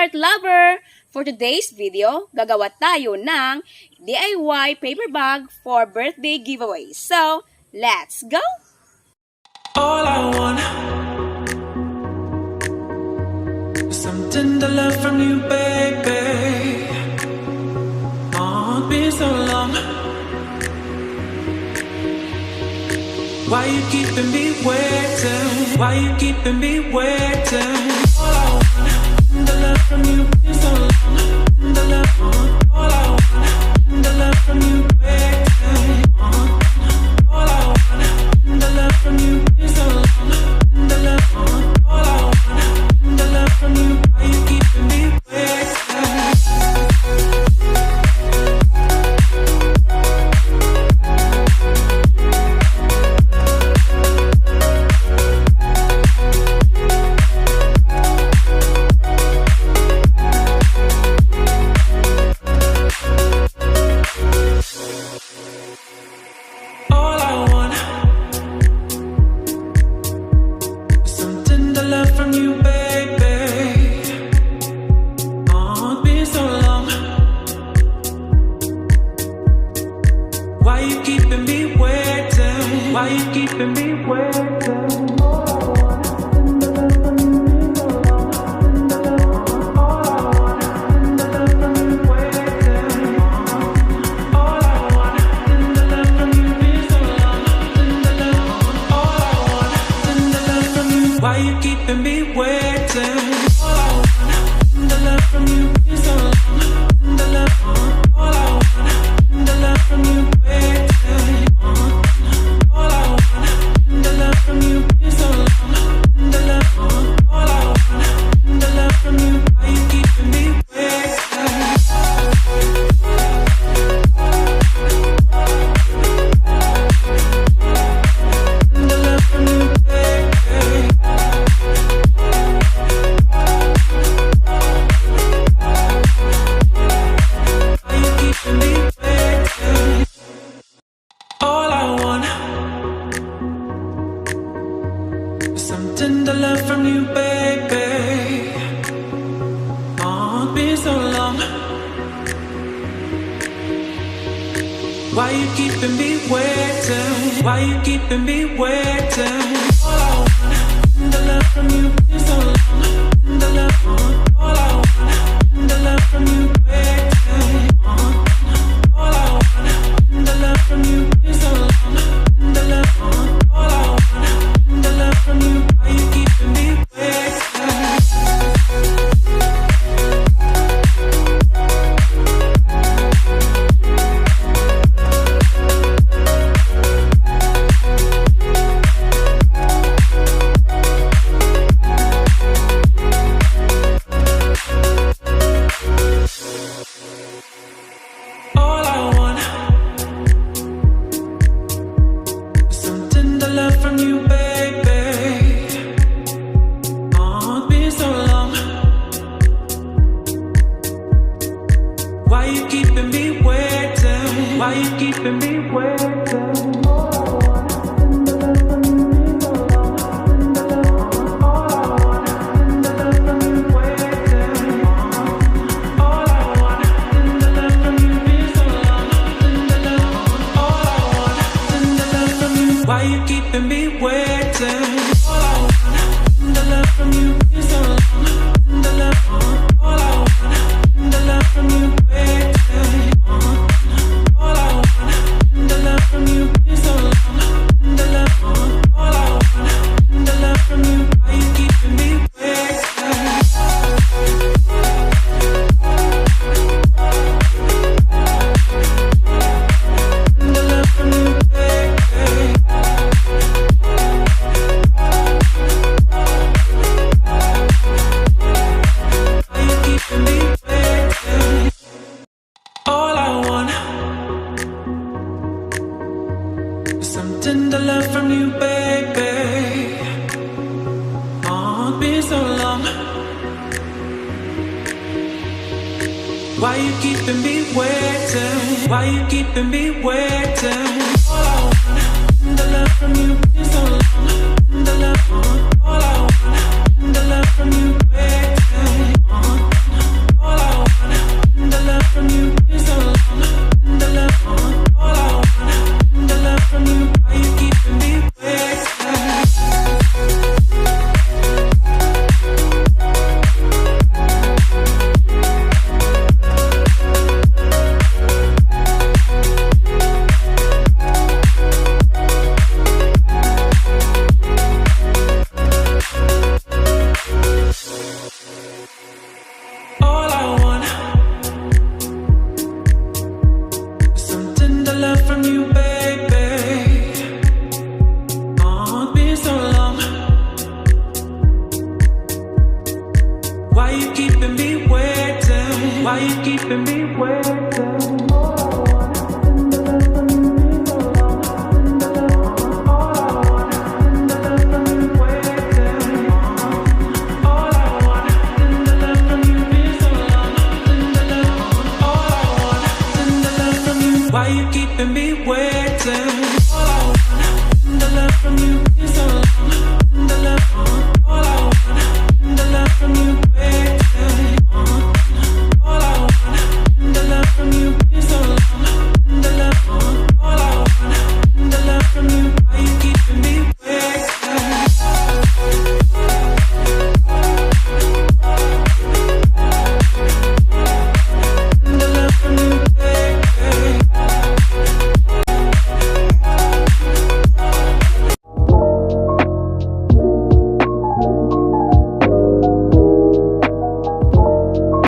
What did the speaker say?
art lover! For today's video, gagawa tayo ng DIY paper bag for birthday giveaway. So, let's go! All I want is some tender love from you, baby. Oh, it's been so long. Why you keeping me waiting? Why you keeping me waiting? All I want is the love from you. Been so long. The love, all I want is the love from you, waiting. All I want is the love from you. Been so long. The love, all I want is the love from you. Why you keeping me waiting? Why you keeping me waiting? Why you keeping me waiting? All I want is the love from you. Been so long. The love, all I want is the love from you, waiting. All I want is the love from you. Been so long. The love, all I want is the love from you. Why you keeping me waiting? Why you keeping me waiting? All I want is the love from you. Been so long. The love, all I want is the love from you, waiting. All I want is the love from you. Been so long. The love, all I want is the love from you. Why you keeping me waiting? The love from you, waiting. Tender love from you, baby. Oh, it's been so long. Why you keeping me waiting? Why you keeping me waiting? All I want is the love from you. Been so long. The love, all I want is the love from you, waiting. Why you keeping me waiting?